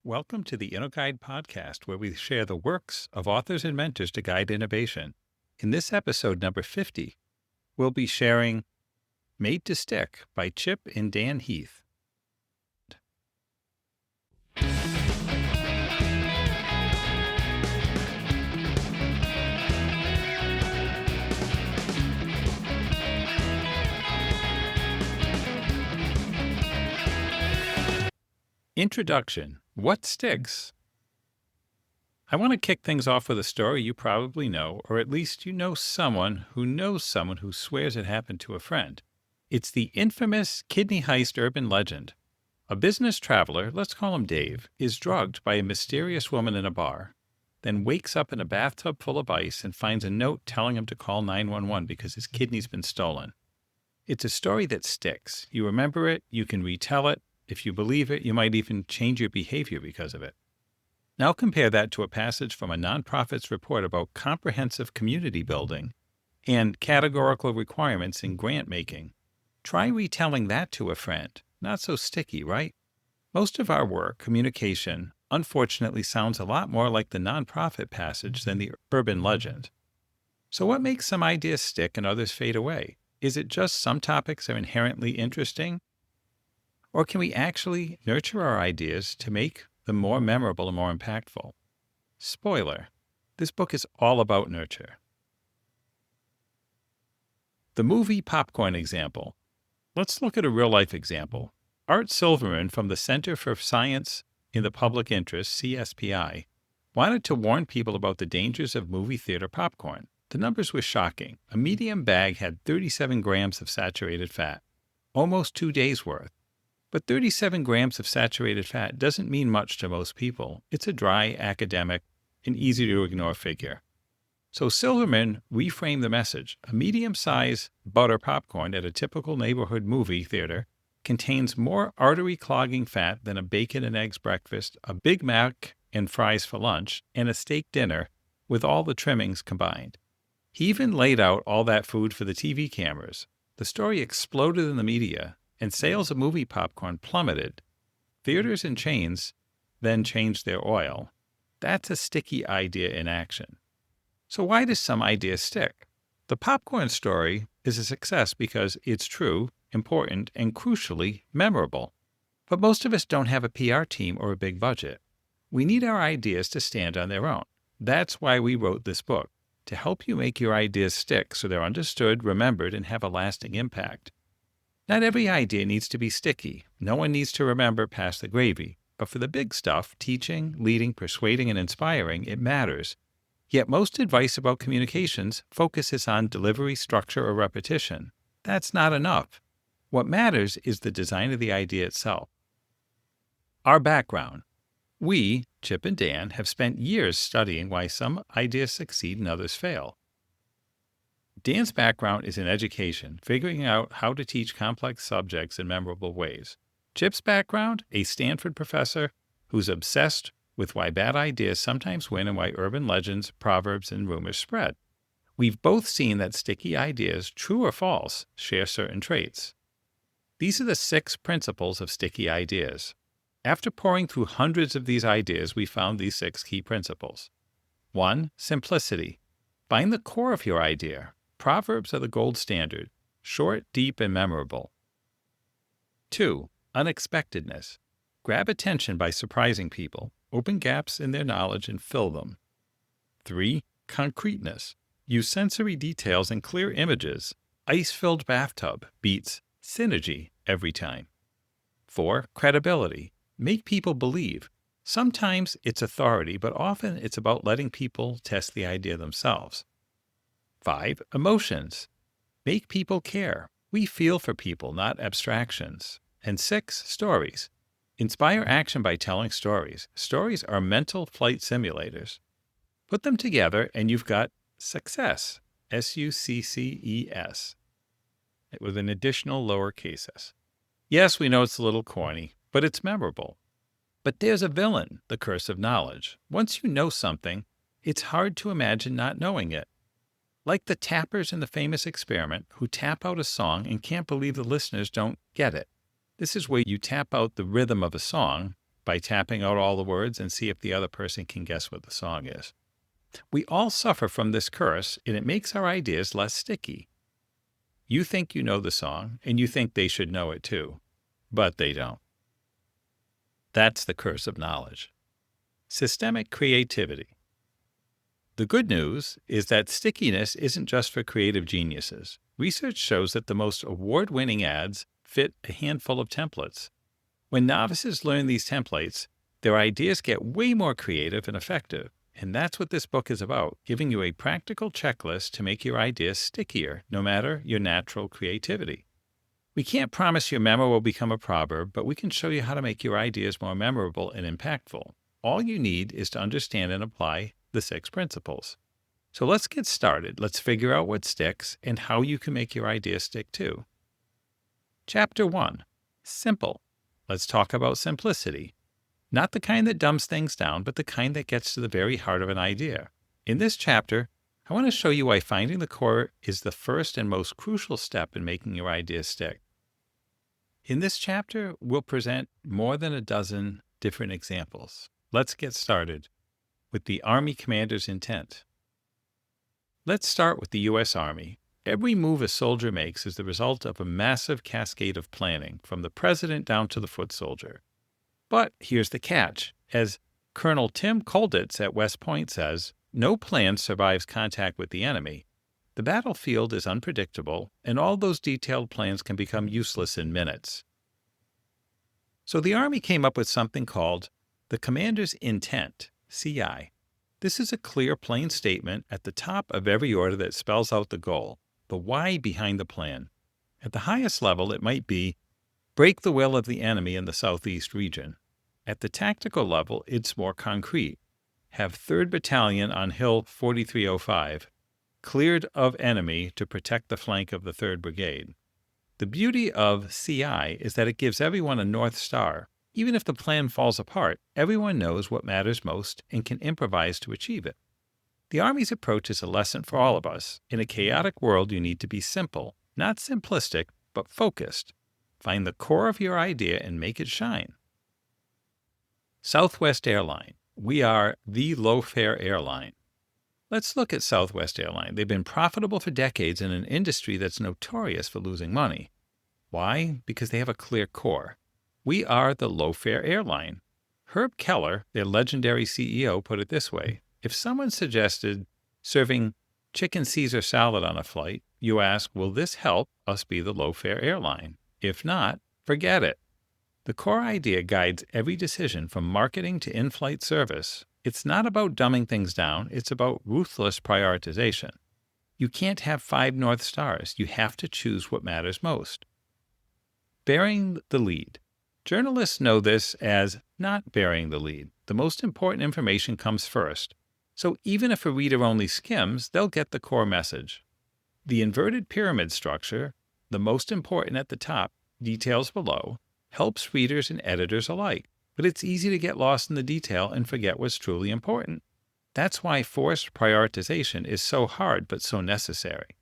Welcome to the InnoGuide Podcast, where we share the works of authors and mentors to guide innovation. In this episode, number 50, we'll be sharing Made to Stick by Chip and Dan Heath. Introduction. What sticks? I want to kick things off with a story you probably know, or at least you know someone who swears it happened to a friend. It's the infamous kidney heist urban legend. A business traveler, let's call him Dave, is drugged by a mysterious woman in a bar, then wakes up in a bathtub full of ice and finds a note telling him to call 911 because his kidney's been stolen. It's a story that sticks. You remember it, you can retell it. If you believe it, you might even change your behavior because of it. Now compare that to a passage from a nonprofit's report about comprehensive community building and categorical requirements in grant making. Try retelling that to a friend. Not so sticky, right? Most of our work, communication, unfortunately sounds a lot more like the nonprofit passage than the urban legend. So what makes some ideas stick and others fade away? Is it just some topics are inherently interesting? Or can we actually nurture our ideas to make them more memorable and more impactful? Spoiler, this book is all about nurture. The movie popcorn example. Let's look at a real-life example. Art Silverman from the Center for Science in the Public Interest, CSPI, wanted to warn people about the dangers of movie theater popcorn. The numbers were shocking. A medium bag had 37 grams of saturated fat, almost 2 days' worth. But 37 grams of saturated fat doesn't mean much to most people. It's a dry, academic, and easy-to-ignore figure. So Silverman reframed the message. A medium-sized butter popcorn at a typical neighborhood movie theater contains more artery-clogging fat than a bacon and eggs breakfast, a Big Mac and fries for lunch, and a steak dinner with all the trimmings combined. He even laid out all that food for the TV cameras. The story exploded in the media, and sales of movie popcorn plummeted. Theaters and chains then changed their oil. That's a sticky idea in action. So why does some idea stick? The popcorn story is a success because it's true, important, and crucially memorable. But most of us don't have a PR team or a big budget. We need our ideas to stand on their own. That's why we wrote this book, to help you make your ideas stick so they're understood, remembered, and have a lasting impact. Not every idea needs to be sticky. No one needs to remember past the gravy. But for the big stuff, teaching, leading, persuading, and inspiring, it matters. Yet most advice about communications focuses on delivery, structure, or repetition. That's not enough. What matters is the design of the idea itself. Our background. We, Chip and Dan, have spent years studying why some ideas succeed and others fail. Dan's background is in education, figuring out how to teach complex subjects in memorable ways. Chip's background, a Stanford professor who's obsessed with why bad ideas sometimes win and why urban legends, proverbs, and rumors spread. We've both seen that sticky ideas, true or false, share certain traits. These are the 6 principles of sticky ideas. After poring through hundreds of these ideas, we found these 6 key principles. 1. Simplicity. Find the core of your idea. Proverbs are the gold standard, short, deep, and memorable. 2. Unexpectedness. Grab attention by surprising people, open gaps in their knowledge and fill them. 3. Concreteness. Use sensory details and clear images. Ice-filled bathtub beats synergy every time. 4. Credibility. Make people believe. Sometimes it's authority, but often it's about letting people test the idea themselves. 5. Emotions. Make people care. We feel for people, not abstractions. And 6. Stories. Inspire action by telling stories. Stories are mental flight simulators. Put them together and you've got success. S-U-C-C-E-S. With an additional lowercase s. Yes, we know it's a little corny, but it's memorable. But there's a villain, the curse of knowledge. Once you know something, it's hard to imagine not knowing it. Like the tappers in the famous experiment who tap out a song and can't believe the listeners don't get it. This is where you tap out the rhythm of a song by tapping out all the words and see if the other person can guess what the song is. We all suffer from this curse, and it makes our ideas less sticky. You think you know the song, and you think they should know it too, but they don't. That's the curse of knowledge. Systemic creativity. The good news is that stickiness isn't just for creative geniuses. Research shows that the most award-winning ads fit a handful of templates. When novices learn these templates, their ideas get way more creative and effective. And that's what this book is about, giving you a practical checklist to make your ideas stickier, no matter your natural creativity. We can't promise your memo will become a proverb, but we can show you how to make your ideas more memorable and impactful. All you need is to understand and apply the 6 principles. So let's get started. Let's figure out what sticks and how you can make your ideas stick too. Chapter 1. Simple. Let's talk about simplicity. Not the kind that dumbs things down, but the kind that gets to the very heart of an idea. In this chapter, I want to show you why finding the core is the first and most crucial step in making your ideas stick. In this chapter, we'll present more than a dozen different examples. Let's get started with the Army commander's intent. Let's start with the U.S. Army. Every move a soldier makes is the result of a massive cascade of planning, from the president down to the foot soldier. But here's the catch. As Colonel Tim Colditz at West Point says, no plan survives contact with the enemy. The battlefield is unpredictable, and all those detailed plans can become useless in minutes. So the Army came up with something called the Commander's Intent, CI. This is a clear, plain statement at the top of every order that spells out the goal, the why behind the plan. At the highest level, it might be break the will of the enemy in the southeast region. At the tactical level, it's more concrete. Have 3rd Battalion on Hill 4305 cleared of enemy to protect the flank of the 3rd Brigade. The beauty of CI is that it gives everyone a North Star. Even if the plan falls apart, everyone knows what matters most and can improvise to achieve it. The Army's approach is a lesson for all of us. In a chaotic world, you need to be simple, not simplistic, but focused. Find the core of your idea and make it shine. Southwest Airline. We are the low-fare airline. Let's look at Southwest Airline. They've been profitable for decades in an industry that's notorious for losing money. Why? Because they have a clear core. We are the low-fare airline. Herb Keller, their legendary CEO, put it this way. If someone suggested serving chicken Caesar salad on a flight, you ask, will this help us be the low-fare airline? If not, forget it. The core idea guides every decision from marketing to in-flight service. It's not about dumbing things down. It's about ruthless prioritization. You can't have 5 North Stars. You have to choose what matters most. Bearing the lead. Journalists know this as not bearing the lead. The most important information comes first. So even if a reader only skims, they'll get the core message. The inverted pyramid structure, the most important at the top, details below, helps readers and editors alike. But it's easy to get lost in the detail and forget what's truly important. That's why forced prioritization is so hard but so necessary.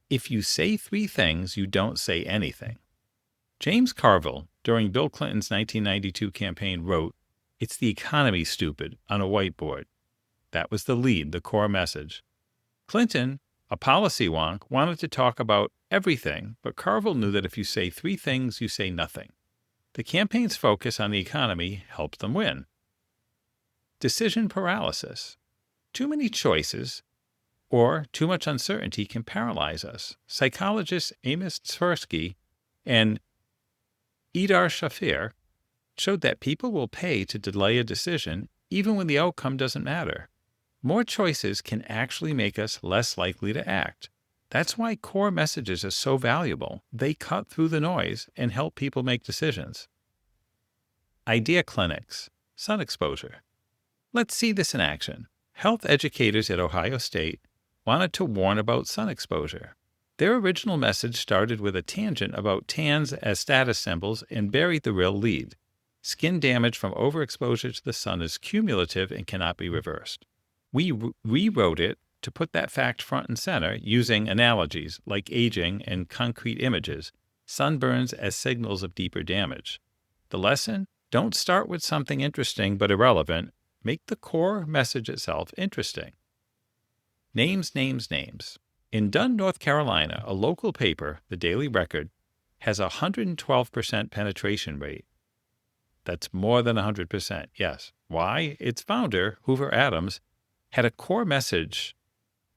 If you say 3 things, you don't say anything. James Carville, during Bill Clinton's 1992 campaign, wrote, "It's the economy, stupid," on a whiteboard. That was the lead, the core message. Clinton, a policy wonk, wanted to talk about everything, but Carville knew that if you say 3 things, you say nothing. The campaign's focus on the economy helped them win. Decision paralysis. Too many choices or too much uncertainty can paralyze us. Psychologists Amos Tversky and Idar Shafir showed that people will pay to delay a decision even when the outcome doesn't matter. More choices can actually make us less likely to act. That's why core messages are so valuable. They cut through the noise and help people make decisions. Idea clinics. Sun exposure. Let's see this in action. Health educators at Ohio State wanted to warn about sun exposure. Their original message started with a tangent about tans as status symbols and buried the real lead. Skin damage from overexposure to the sun is cumulative and cannot be reversed. We rewrote it to put that fact front and center using analogies like aging and concrete images, sunburns as signals of deeper damage. The lesson? Don't start with something interesting but irrelevant. Make the core message itself interesting. Names, names, names. In Dunn, North Carolina, a local paper, the Daily Record, has a 112% penetration rate. That's more than 100%, yes. Why? Its founder, Hoover Adams, had a core message,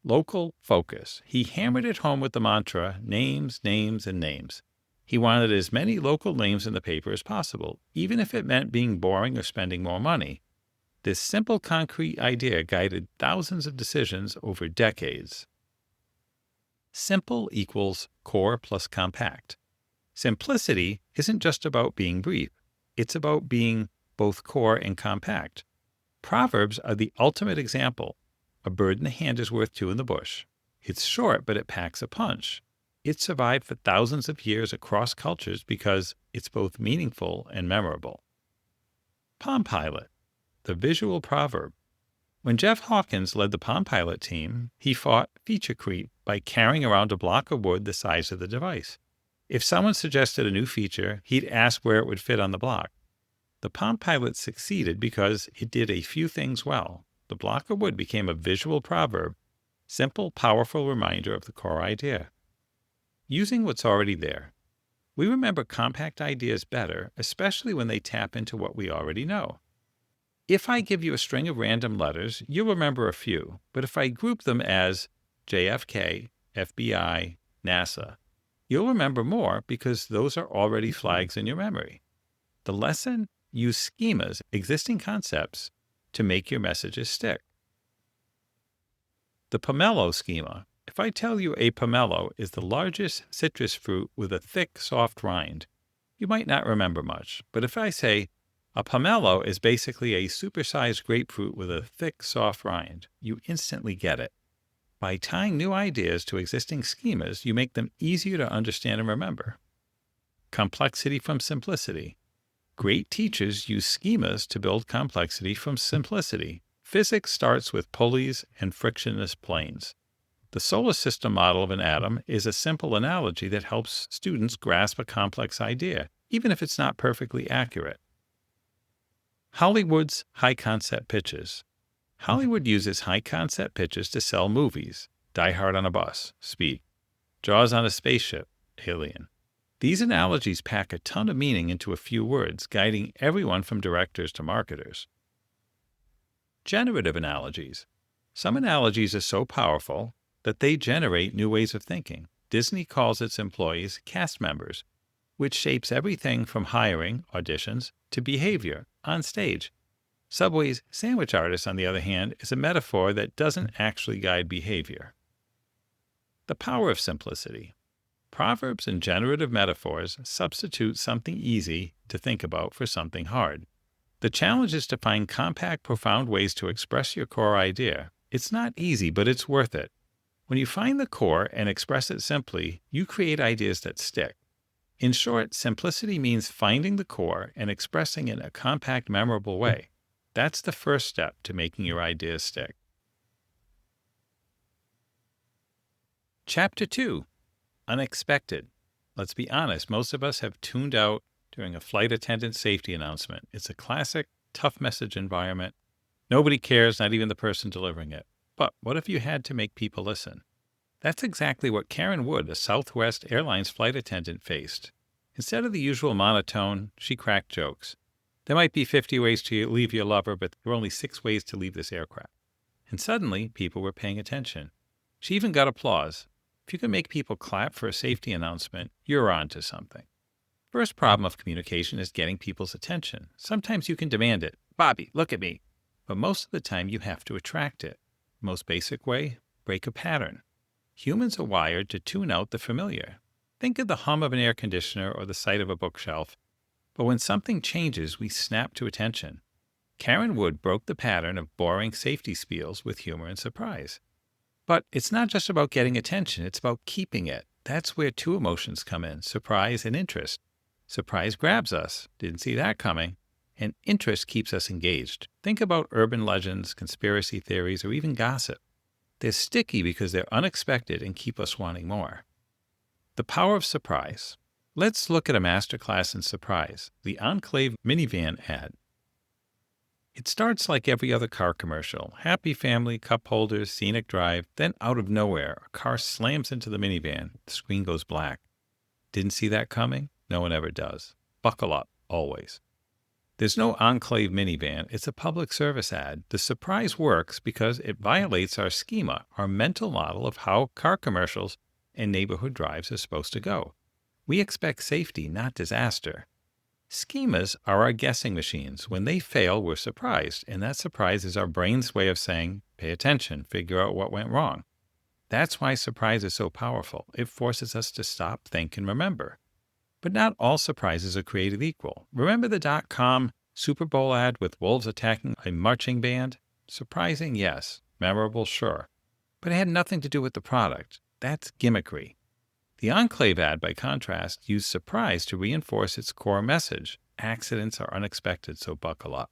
local focus. He hammered it home with the mantra, names, names, and names. He wanted as many local names in the paper as possible, even if it meant being boring or spending more money. This simple, concrete idea guided thousands of decisions over decades. Simple equals core plus compact. Simplicity isn't just about being brief. It's about being both core and compact. Proverbs are the ultimate example. A bird in the hand is worth two in the bush. It's short, but it packs a punch. It survived for thousands of years across cultures because it's both meaningful and memorable. Palm Pilot, the visual proverb. When Jeff Hawkins led the Palm Pilot team, he fought feature creep by carrying around a block of wood the size of the device. If someone suggested a new feature, he'd ask where it would fit on the block. The Palm Pilot succeeded because it did a few things well. The block of wood became a visual proverb, simple, powerful reminder of the core idea. Using what's already there. We remember compact ideas better, especially when they tap into what we already know. If I give you a string of random letters, you'll remember a few, but if I group them as JFK, FBI, NASA, you'll remember more because those are already flags in your memory. The lesson? Use schemas, existing concepts, to make your messages stick. The pomelo schema. If I tell you a pomelo is the largest citrus fruit with a thick, soft rind, you might not remember much. But if I say a pomelo is basically a supersized grapefruit with a thick, soft rind, you instantly get it. By tying new ideas to existing schemas, you make them easier to understand and remember. Complexity from simplicity. Great teachers use schemas to build complexity from simplicity. Physics starts with pulleys and frictionless planes. The solar system model of an atom is a simple analogy that helps students grasp a complex idea, even if it's not perfectly accurate. Hollywood's high-concept pitches. Hollywood uses high-concept pitches to sell movies. Die Hard on a bus, Speed. Jaws on a spaceship, Alien. These analogies pack a ton of meaning into a few words, guiding everyone from directors to marketers. Generative analogies. Some analogies are so powerful that they generate new ways of thinking. Disney calls its employees cast members, which shapes everything from hiring, auditions, to behavior on stage. Subway's sandwich artist, on the other hand, is a metaphor that doesn't actually guide behavior. The power of simplicity. Proverbs and generative metaphors substitute something easy to think about for something hard. The challenge is to find compact, profound ways to express your core idea. It's not easy, but it's worth it. When you find the core and express it simply, you create ideas that stick. In short, simplicity means finding the core and expressing it in a compact, memorable way. That's the first step to making your ideas stick. Chapter 2. Unexpected. Let's be honest, most of us have tuned out during a flight attendant safety announcement. It's a classic, tough message environment. Nobody cares, not even the person delivering it. But what if you had to make people listen? That's exactly what Karen Wood, a Southwest Airlines flight attendant, faced. Instead of the usual monotone, she cracked jokes. There might be 50 ways to leave your lover, but there are only 6 ways to leave this aircraft. And suddenly, people were paying attention. She even got applause. If you can make people clap for a safety announcement, you're on to something. First problem of communication is getting people's attention. Sometimes you can demand it. Bobby, look at me. But most of the time, you have to attract it. Most basic way, break a pattern. Humans are wired to tune out the familiar. Think of the hum of an air conditioner or the sight of a bookshelf. But when something changes, we snap to attention. Karen Wood broke the pattern of boring safety spiels with humor and surprise. But it's not just about getting attention, it's about keeping it. That's where 2 emotions come in, surprise and interest. Surprise grabs us, didn't see that coming, and interest keeps us engaged. Think about urban legends, conspiracy theories, or even gossip. They're sticky because they're unexpected and keep us wanting more. The power of surprise. Let's look at a masterclass in surprise, the Enclave minivan ad. It starts like every other car commercial. Happy family, cup holders, scenic drive. Then out of nowhere, a car slams into the minivan. The screen goes black. Didn't see that coming? No one ever does. Buckle up, always. There's no Enclave minivan. It's a public service ad. The surprise works because it violates our schema, our mental model of how car commercials and neighborhood drives are supposed to go. We expect safety, not disaster. Schemas are our guessing machines. When they fail, we're surprised, and that surprise is our brain's way of saying, pay attention, figure out what went wrong. That's why surprise is so powerful. It forces us to stop, think, and remember. But not all surprises are created equal. Remember the .com Super Bowl ad with wolves attacking a marching band? Surprising, yes. Memorable, sure. But it had nothing to do with the product. That's gimmickry. The Enclave ad, by contrast, used surprise to reinforce its core message. Accidents are unexpected, so buckle up.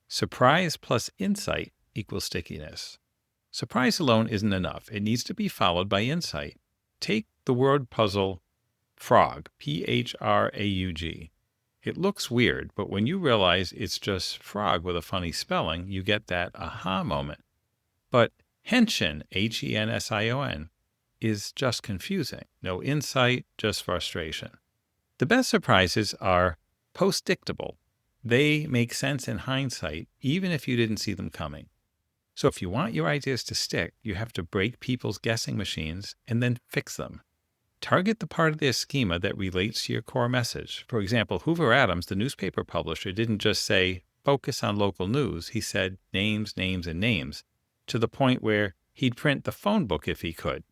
Surprise plus insight equals stickiness. Surprise alone isn't enough. It needs to be followed by insight. Take the word puzzle frog, P-H-R-A-U-G. It looks weird, but when you realize it's just frog with a funny spelling, you get that aha moment. But henshin, H-E-N-S-I-O-N, is just confusing. No insight, just frustration. The best surprises are post-dictable. They make sense in hindsight, even if you didn't see them coming. So if you want your ideas to stick, you have to break people's guessing machines and then fix them. Target the part of their schema that relates to your core message. For example, Hoover Adams, the newspaper publisher, didn't just say, focus on local news. He said names, names, and names, to the point where he'd print the phone book if he could.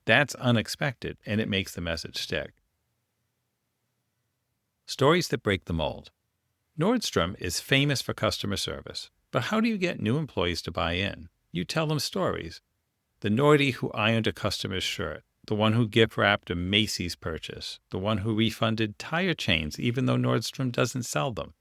That's unexpected, and it makes the message stick. Stories that break the mold. Nordstrom is famous for customer service, but how do you get new employees to buy in? You tell them stories. The Nordie who ironed a customer's shirt, the one who gift-wrapped a Macy's purchase, the one who refunded tire chains even though Nordstrom doesn't sell them.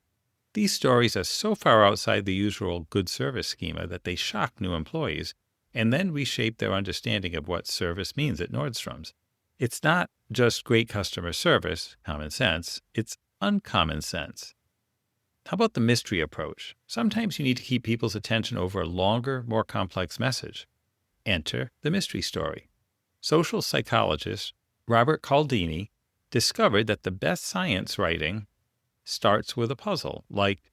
These stories are so far outside the usual good service schema that they shock new employees and then reshape their understanding of what service means at Nordstrom's. It's not just great customer service, common sense, it's uncommon sense. How about the mystery approach? Sometimes you need to keep people's attention over a longer, more complex message. Enter the mystery story. Social psychologist Robert Cialdini discovered that the best science writing starts with a puzzle, like,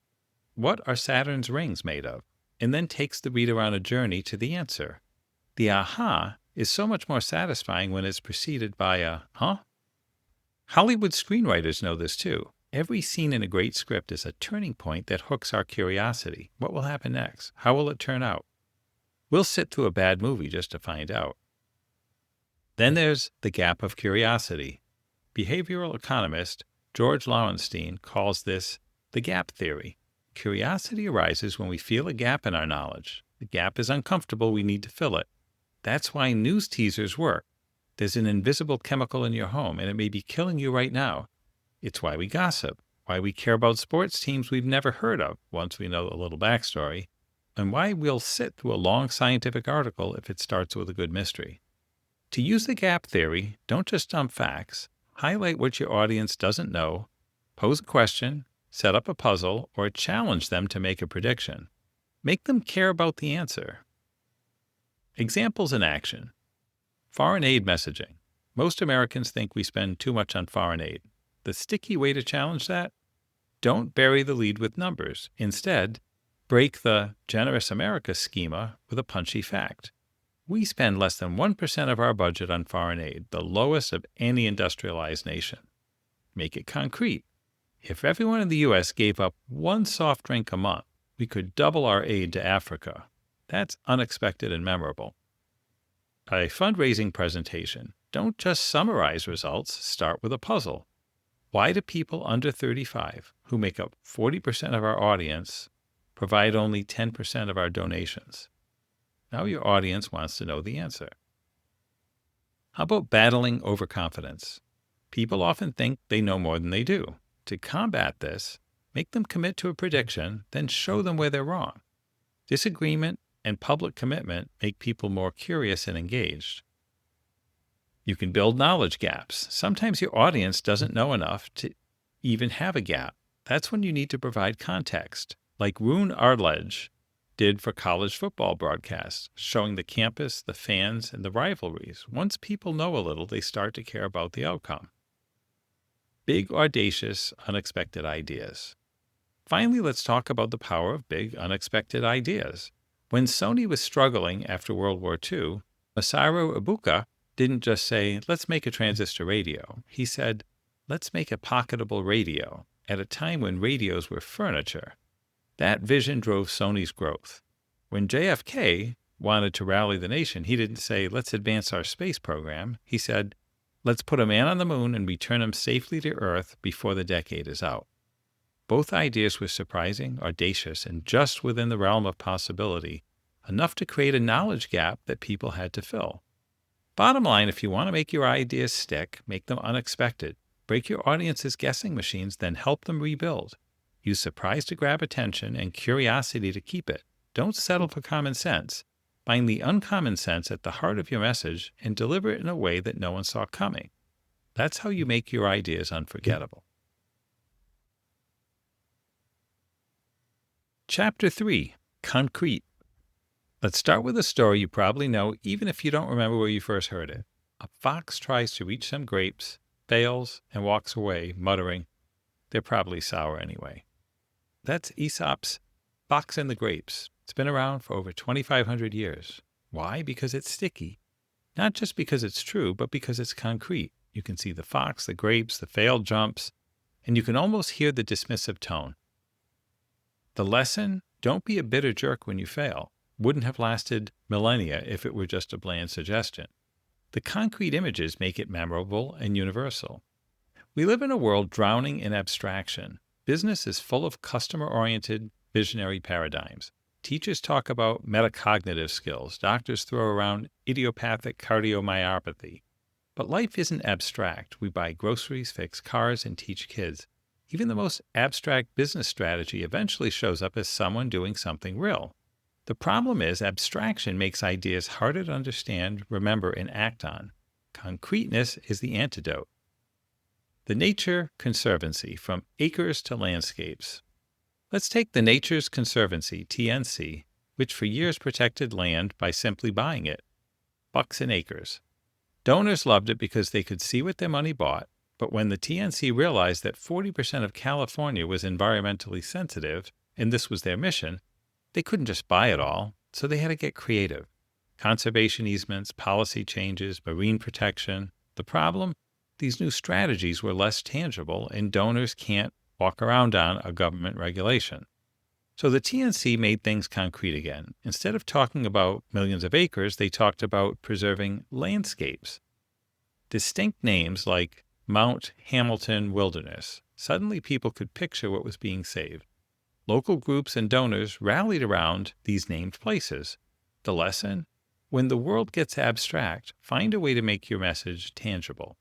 what are Saturn's rings made of? And then takes the reader on a journey to the answer. The aha is so much more satisfying when it's preceded by a, huh? Hollywood screenwriters know this too. Every scene in a great script is a turning point that hooks our curiosity. What will happen next? How will it turn out? We'll sit through a bad movie just to find out. Then there's the gap of curiosity. Behavioral economist George Lowenstein calls this the gap theory. Curiosity arises when we feel a gap in our knowledge. The gap is uncomfortable, we need to fill it. That's why news teasers work. There's an invisible chemical in your home, and it may be killing you right now. It's why we gossip, why we care about sports teams we've never heard of once we know a little backstory, and why we'll sit through a long scientific article if it starts with a good mystery. To use the gap theory, don't just dump facts. Highlight what your audience doesn't know, pose a question, set up a puzzle, or challenge them to make a prediction. Make them care about the answer. Examples in action. Foreign aid messaging. Most Americans think we spend too much on foreign aid. The sticky way to challenge that? Don't bury the lead with numbers. Instead, break the generous America schema with a punchy fact. We spend less than 1% of our budget on foreign aid, the lowest of any industrialized nation. Make it concrete. If everyone in the U.S. gave up one soft drink a month, we could double our aid to Africa. That's unexpected and memorable. A fundraising presentation. Don't just summarize results, start with a puzzle. Why do people under 35, who make up 40% of our audience, provide only 10% of our donations? Now your audience wants to know the answer. How about battling overconfidence? People often think they know more than they do. To combat this, make them commit to a prediction, then show them where they're wrong. Disagreement and public commitment make people more curious and engaged. You can build knowledge gaps. Sometimes your audience doesn't know enough to even have a gap. That's when you need to provide context, like Rune Arledge did for college football broadcasts, showing the campus, the fans, and the rivalries. Once people know a little, they start to care about the outcome. Big, audacious, unexpected ideas. Finally, let's talk about the power of big, unexpected ideas. When Sony was struggling after World War II, Masaru Ibuka didn't just say, let's make a transistor radio. He said, let's make a pocketable radio, at a time when radios were furniture. That vision drove Sony's growth. When JFK wanted to rally the nation, he didn't say, let's advance our space program. He said, let's put a man on the moon and return him safely to Earth before the decade is out. Both ideas were surprising, audacious, and just within the realm of possibility, enough to create a knowledge gap that people had to fill. Bottom line, if you want to make your ideas stick, make them unexpected. Break your audience's guessing machines, then help them rebuild. Use surprise to grab attention and curiosity to keep it. Don't settle for common sense. Find the uncommon sense at the heart of your message and deliver it in a way that no one saw coming. That's how you make your ideas unforgettable. Chapter 3. Concrete. Let's start with a story you probably know even if you don't remember where you first heard it. A fox tries to reach some grapes, fails, and walks away, muttering, they're probably sour anyway. That's Aesop's Fox and the Grapes. It's been around for over 2,500 years. Why? Because it's sticky. Not just because it's true, but because it's concrete. You can see the fox, the grapes, the failed jumps, and you can almost hear the dismissive tone. The lesson? Don't be a bitter jerk when you fail. Wouldn't have lasted millennia if it were just a bland suggestion. The concrete images make it memorable and universal. We live in a world drowning in abstraction. Business is full of customer-oriented, visionary paradigms. Teachers talk about metacognitive skills. Doctors throw around idiopathic cardiomyopathy. But life isn't abstract. We buy groceries, fix cars, and teach kids. Even the most abstract business strategy eventually shows up as someone doing something real. The problem is abstraction makes ideas harder to understand, remember, and act on. Concreteness is the antidote. The Nature Conservancy, From Acres to Landscapes. Let's take the Nature's Conservancy, TNC, which for years protected land by simply buying it. Bucks and acres. Donors loved it because they could see what their money bought, but when the TNC realized that 40% of California was environmentally sensitive, and this was their mission, they couldn't just buy it all, so they had to get creative. Conservation easements, policy changes, marine protection. The problem? These new strategies were less tangible, and donors can't walk around on a government regulation. So the TNC made things concrete again. Instead of talking about millions of acres, they talked about preserving landscapes. Distinct names like Mount Hamilton Wilderness. Suddenly people could picture what was being saved. Local groups and donors rallied around these named places. The lesson? When the world gets abstract, find a way to make your message tangible.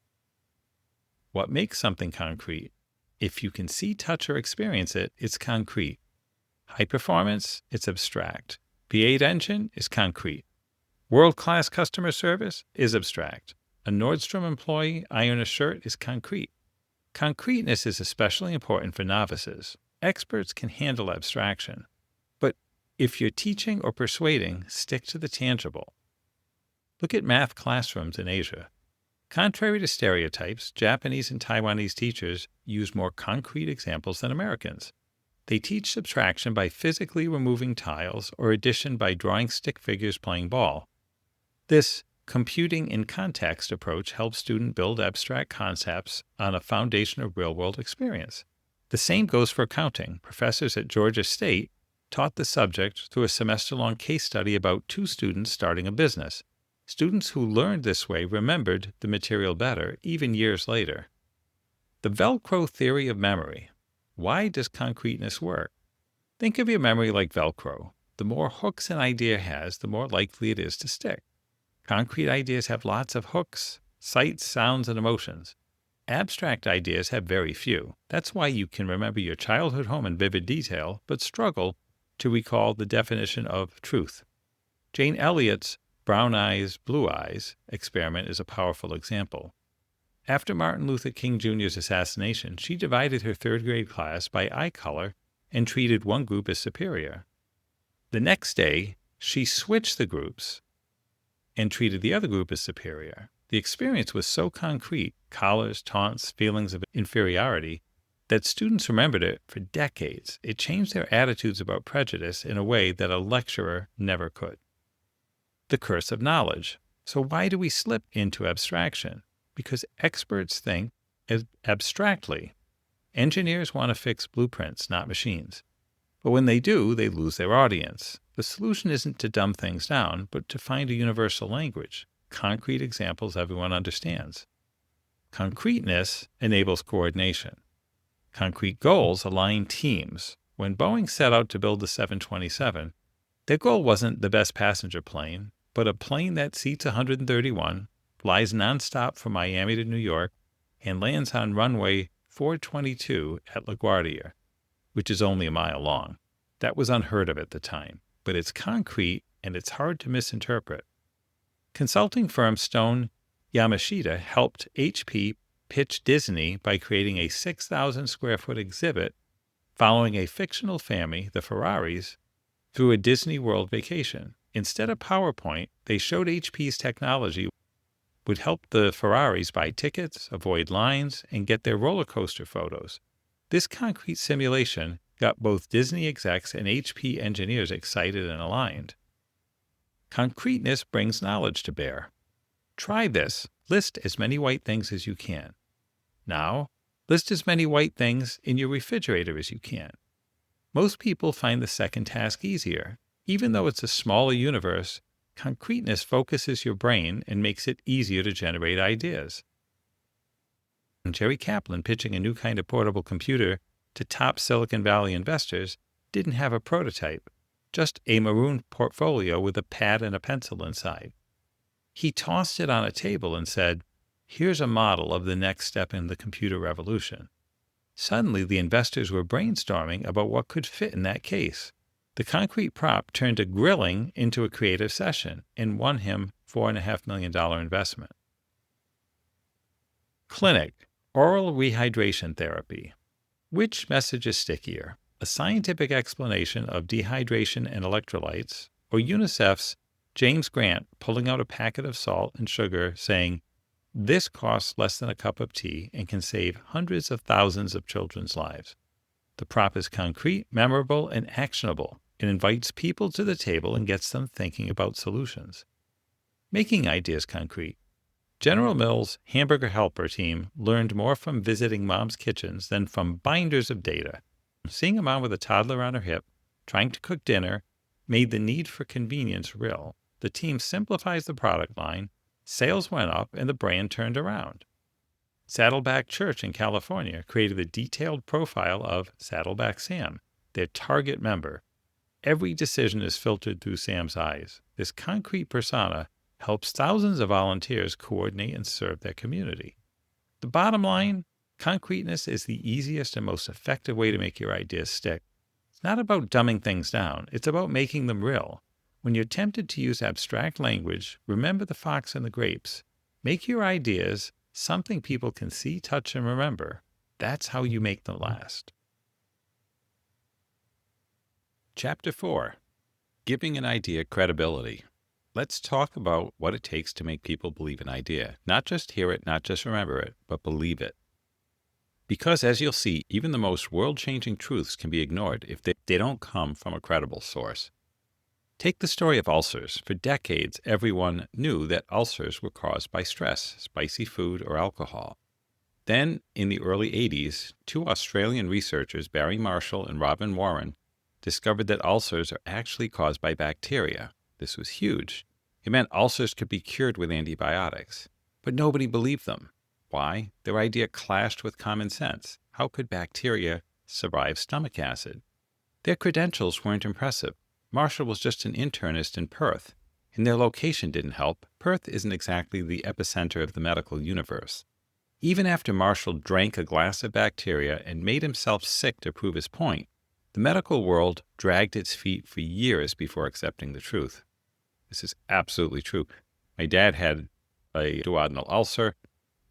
What makes something concrete? If you can see, touch, or experience it, it's concrete. High performance, it's abstract. V8 engine is concrete. World-class customer service is abstract. A Nordstrom employee iron a shirt is concrete. Concreteness is especially important for novices. Experts can handle abstraction. But if you're teaching or persuading, stick to the tangible. Look at math classrooms in Asia. Contrary to stereotypes, Japanese and Taiwanese teachers use more concrete examples than Americans. They teach subtraction by physically removing tiles or addition by drawing stick figures playing ball. This computing in context approach helps students build abstract concepts on a foundation of real-world experience. The same goes for accounting. Professors at Georgia State taught the subject through a semester-long case study about 2 students starting a business. Students who learned this way remembered the material better, even years later. The Velcro theory of memory. Why does concreteness work? Think of your memory like Velcro. The more hooks an idea has, the more likely it is to stick. Concrete ideas have lots of hooks, sights, sounds, and emotions. Abstract ideas have very few. That's why you can remember your childhood home in vivid detail, but struggle to recall the definition of truth. Jane Elliott's brown eyes, blue eyes experiment is a powerful example. After Martin Luther King Jr.'s assassination, she divided her third-grade class by eye color and treated one group as superior. The next day, she switched the groups and treated the other group as superior. The experience was so concrete, collars, taunts, feelings of inferiority, that students remembered it for decades. It changed their attitudes about prejudice in a way that a lecturer never could. The curse of knowledge. So why do we slip into abstraction? Because experts think abstractly. Engineers want to fix blueprints, not machines. But when they do, they lose their audience. The solution isn't to dumb things down, but to find a universal language, concrete examples everyone understands. Concreteness enables coordination. Concrete goals align teams. When Boeing set out to build the 727, their goal wasn't the best passenger plane, but a plane that seats 131, flies nonstop from Miami to New York, and lands on runway 422 at LaGuardia, which is only a mile long. That was unheard of at the time, but it's concrete and it's hard to misinterpret. Consulting firm Stone Yamashita helped HP pitch Disney by creating a 6,000 square foot exhibit following a fictional family, the Ferraris, through a Disney World vacation. Instead of PowerPoint, they showed HP's technology would help the Ferraris buy tickets, avoid lines, and get their roller coaster photos. This concrete simulation got both Disney execs and HP engineers excited and aligned. Concreteness brings knowledge to bear. Try this. List as many white things as you can. Now, list as many white things in your refrigerator as you can. Most people find the second task easier. Even though it's a smaller universe, concreteness focuses your brain and makes it easier to generate ideas. Jerry Kaplan, pitching a new kind of portable computer to top Silicon Valley investors, didn't have a prototype, just a maroon portfolio with a pad and a pencil inside. He tossed it on a table and said, "Here's a model of the next step in the computer revolution." Suddenly, the investors were brainstorming about what could fit in that case. The concrete prop turned a grilling into a creative session and won him $4.5 million investment. Clinic, oral rehydration therapy. Which message is stickier? A scientific explanation of dehydration and electrolytes, or UNICEF's James Grant pulling out a packet of salt and sugar saying, "This costs less than a cup of tea and can save hundreds of thousands of children's lives." The prop is concrete, memorable, and actionable. It invites people to the table and gets them thinking about solutions. Making ideas concrete. General Mills' Hamburger Helper team learned more from visiting moms' kitchens than from binders of data. Seeing a mom with a toddler on her hip, trying to cook dinner, made the need for convenience real. The team simplified the product line, sales went up, and the brand turned around. Saddleback Church in California created a detailed profile of Saddleback Sam, their target member. Every decision is filtered through Sam's eyes. This concrete persona helps thousands of volunteers coordinate and serve their community. The bottom line, concreteness is the easiest and most effective way to make your ideas stick. It's not about dumbing things down. It's about making them real. When you're tempted to use abstract language, remember the fox and the grapes. Make your ideas something people can see, touch, and remember. That's how you make them last. Chapter 4. Giving an idea credibility. Let's talk about what it takes to make people believe an idea. Not just hear it, not just remember it, but believe it. Because, as you'll see, even the most world-changing truths can be ignored if they don't come from a credible source. Take the story of ulcers. For decades, everyone knew that ulcers were caused by stress, spicy food, or alcohol. Then, in the early 80s, two Australian researchers, Barry Marshall and Robin Warren, discovered that ulcers are actually caused by bacteria. This was huge. It meant ulcers could be cured with antibiotics. But nobody believed them. Why? Their idea clashed with common sense. How could bacteria survive stomach acid? Their credentials weren't impressive. Marshall was just an internist in Perth, and their location didn't help. Perth isn't exactly the epicenter of the medical universe. Even after Marshall drank a glass of bacteria and made himself sick to prove his point, the medical world dragged its feet for years before accepting the truth. This is absolutely true. My dad had a duodenal ulcer,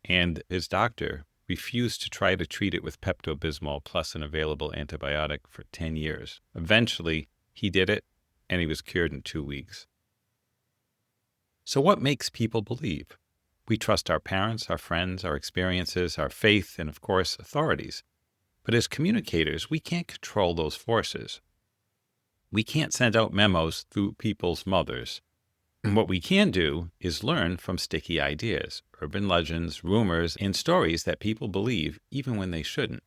and his doctor refused to try to treat it with Pepto-Bismol plus an available antibiotic for 10 years. Eventually, he did it, and he was cured in 2 weeks. So what makes people believe? We trust our parents, our friends, our experiences, our faith, and of course, authorities. But as communicators, we can't control those forces. We can't send out memos through people's mothers. What we can do is learn from sticky ideas, urban legends, rumors, and stories that people believe even when they shouldn't.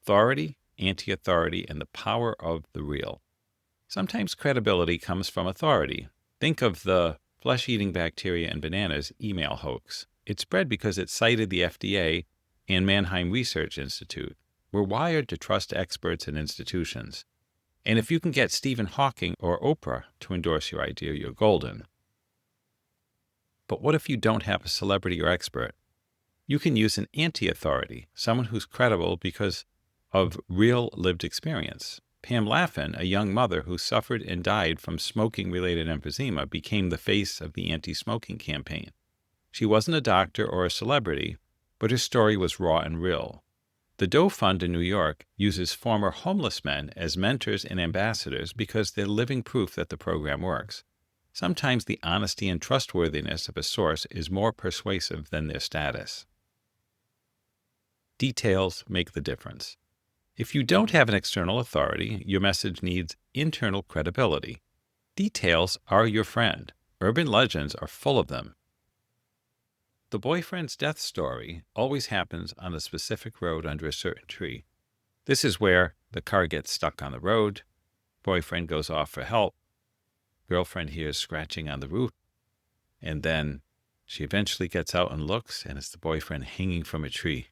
Authority, anti-authority, and the power of the real. Sometimes credibility comes from authority. Think of the flesh-eating bacteria in bananas email hoax. It spread because it cited the FDA and Mannheim Research Institute. We're wired to trust experts and institutions. And if you can get Stephen Hawking or Oprah to endorse your idea, you're golden. But what if you don't have a celebrity or expert? You can use an anti-authority, someone who's credible because of real lived experience. Pam Laffin, a young mother who suffered and died from smoking-related emphysema, became the face of the anti-smoking campaign. She wasn't a doctor or a celebrity, but her story was raw and real. The Doe Fund in New York uses former homeless men as mentors and ambassadors because they're living proof that the program works. Sometimes the honesty and trustworthiness of a source is more persuasive than their status. Details make the difference. If you don't have an external authority, your message needs internal credibility. Details are your friend. Urban legends are full of them. The boyfriend's death story always happens on a specific road under a certain tree. This is where the car gets stuck on the road, boyfriend goes off for help, girlfriend hears scratching on the roof, and then she eventually gets out and looks, and it's the boyfriend hanging from a tree,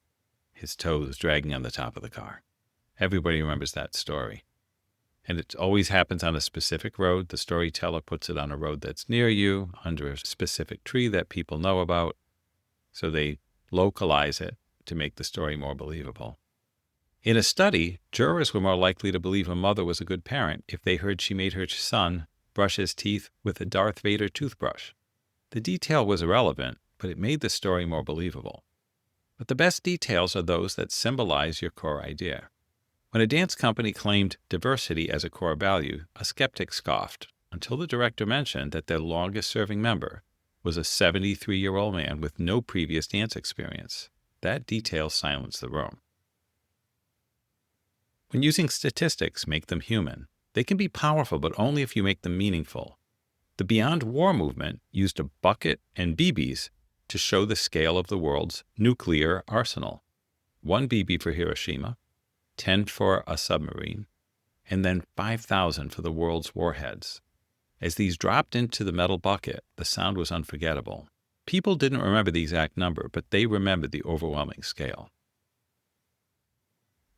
his toes dragging on the top of the car. Everybody remembers that story. And it always happens on a specific road. The storyteller puts it on a road that's near you, under a specific tree that people know about. So they localize it to make the story more believable. In a study, jurors were more likely to believe a mother was a good parent if they heard she made her son brush his teeth with a Darth Vader toothbrush. The detail was irrelevant, but it made the story more believable. But the best details are those that symbolize your core idea. When a dance company claimed diversity as a core value, a skeptic scoffed until the director mentioned that their longest-serving member was a 73-year-old man with no previous dance experience. That detail silenced the room. When using statistics, make them human. They can be powerful, but only if you make them meaningful. The Beyond War movement used a bucket and BBs to show the scale of the world's nuclear arsenal. 1 BB for Hiroshima, 10 for a submarine, and then 5,000 for the world's warheads. As these dropped into the metal bucket, the sound was unforgettable. People didn't remember the exact number, but they remembered the overwhelming scale.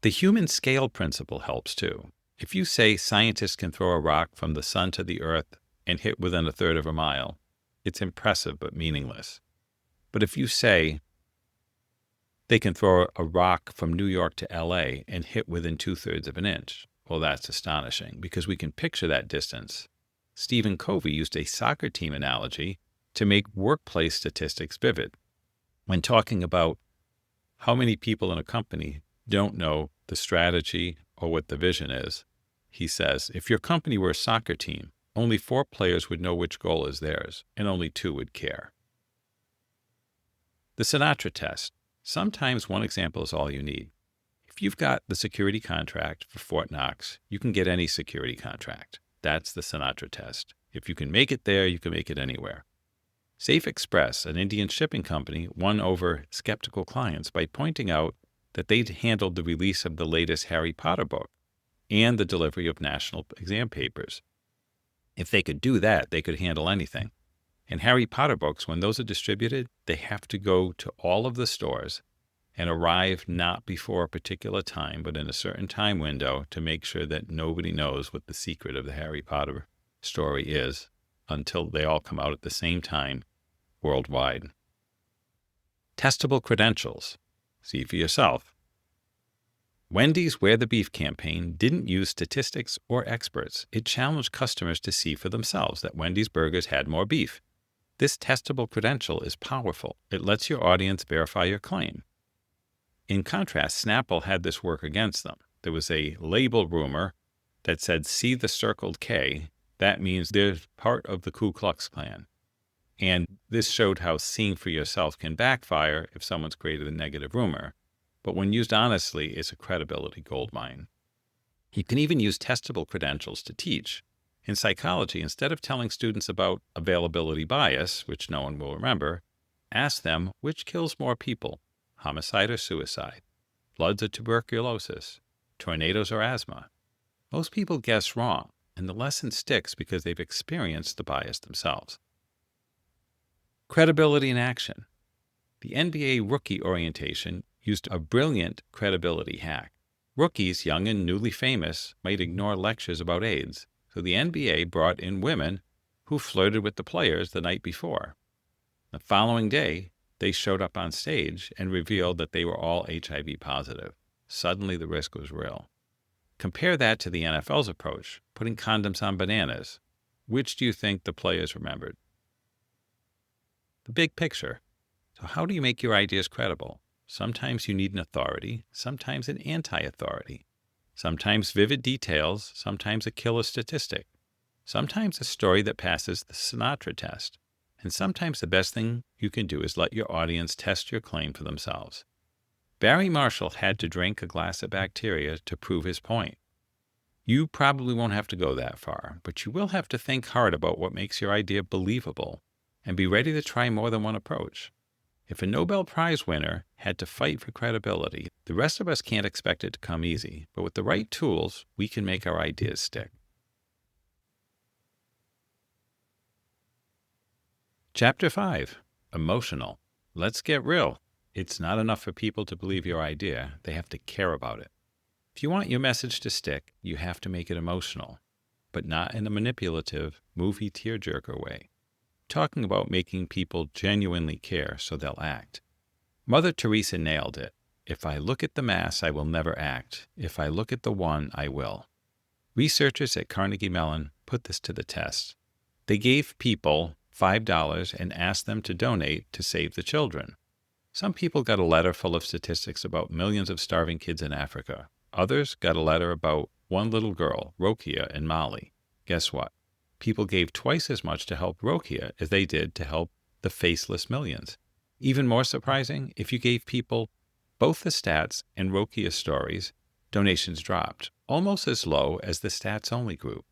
The human scale principle helps too. If you say scientists can throw a rock from the sun to the earth and hit within 1/3 of a mile, it's impressive but meaningless. But if you say they can throw a rock from New York to LA and hit within 2/3 of an inch, well, that's astonishing because we can picture that distance. Stephen Covey used a soccer team analogy to make workplace statistics vivid. When talking about how many people in a company don't know the strategy or what the vision is, he says, if your company were a soccer team, only 4 players would know which goal is theirs, and only 2 would care. The Sinatra test. Sometimes one example is all you need. If you've got the security contract for Fort Knox, you can get any security contract. That's the Sinatra test. If you can make it there, you can make it anywhere. Safe Express, an Indian shipping company, won over skeptical clients by pointing out that they'd handled the release of the latest Harry Potter book and the delivery of national exam papers. If they could do that, they could handle anything. And Harry Potter books, when those are distributed, they have to go to all of the stores and arrive not before a particular time, but in a certain time window to make sure that nobody knows what the secret of the Harry Potter story is until they all come out at the same time worldwide. Testable credentials. See for yourself. Wendy's Where the Beef campaign didn't use statistics or experts. It challenged customers to see for themselves that Wendy's burgers had more beef. This testable credential is powerful. It lets your audience verify your claim. In contrast, Snapple had this work against them. There was a label rumor that said, "See the circled K." That means they're part of the Ku Klux Klan. And this showed how seeing for yourself can backfire if someone's created a negative rumor. But when used honestly, it's a credibility goldmine. You can even use testable credentials to teach. In psychology, instead of telling students about availability bias, which no one will remember, ask them which kills more people, homicide or suicide, floods or tuberculosis, tornadoes or asthma. Most people guess wrong, and the lesson sticks because they've experienced the bias themselves. Credibility in action. The NBA rookie orientation used a brilliant credibility hack. Rookies, young and newly famous, might ignore lectures about AIDS, so the NBA brought in women who flirted with the players the night before. The following day, they showed up on stage and revealed that they were all HIV positive. Suddenly, the risk was real. Compare that to the NFL's approach, putting condoms on bananas. Which do you think the players remembered? The big picture. So how do you make your ideas credible? Sometimes you need an authority, sometimes an anti-authority. Sometimes vivid details, sometimes a killer statistic. Sometimes a story that passes the Sinatra test. And sometimes the best thing you can do is let your audience test your claim for themselves. Barry Marshall had to drink a glass of bacteria to prove his point. You probably won't have to go that far, but you will have to think hard about what makes your idea believable and be ready to try more than one approach. If a Nobel Prize winner had to fight for credibility, the rest of us can't expect it to come easy, but with the right tools, we can make our ideas stick. Chapter 5. Emotional. Let's get real. It's not enough for people to believe your idea. They have to care about it. If you want your message to stick, you have to make it emotional, but not in a manipulative, movie tearjerker way. Talking about making people genuinely care so they'll act. Mother Teresa nailed it. If I look at the mass, I will never act. If I look at the one, I will. Researchers at Carnegie Mellon put this to the test. They gave people $5 and asked them to donate to save the children. Some people got a letter full of statistics about millions of starving kids in Africa. Others got a letter about one little girl, Rokia, in Mali. Guess what? People gave twice as much to help Rokia as they did to help the faceless millions. Even more surprising, if you gave people both the stats and Rokia's stories, donations dropped, almost as low as the stats-only group.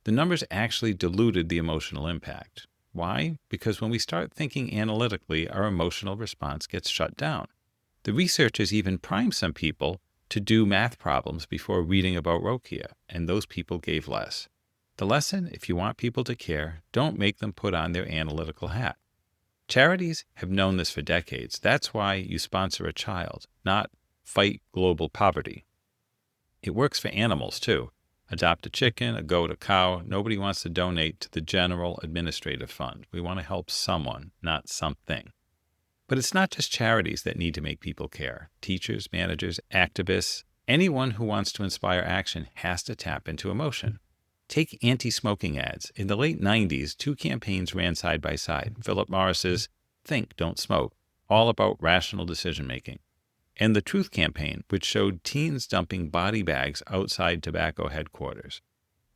The numbers actually diluted the emotional impact. Why? Because when we start thinking analytically, our emotional response gets shut down. The researchers even primed some people to do math problems before reading about Rokia, and those people gave less. The lesson, if you want people to care, don't make them put on their analytical hat. Charities have known this for decades. That's why you sponsor a child, not fight global poverty. It works for animals, too. Adopt a chicken, a goat, a cow. Nobody wants to donate to the general administrative fund. We want to help someone, not something. But it's not just charities that need to make people care. Teachers, managers, activists, anyone who wants to inspire action has to tap into emotion. Take anti-smoking ads. In the late 90s, two campaigns ran side by side. Philip Morris's Think, Don't Smoke, all about rational decision-making, and the Truth campaign, which showed teens dumping body bags outside tobacco headquarters.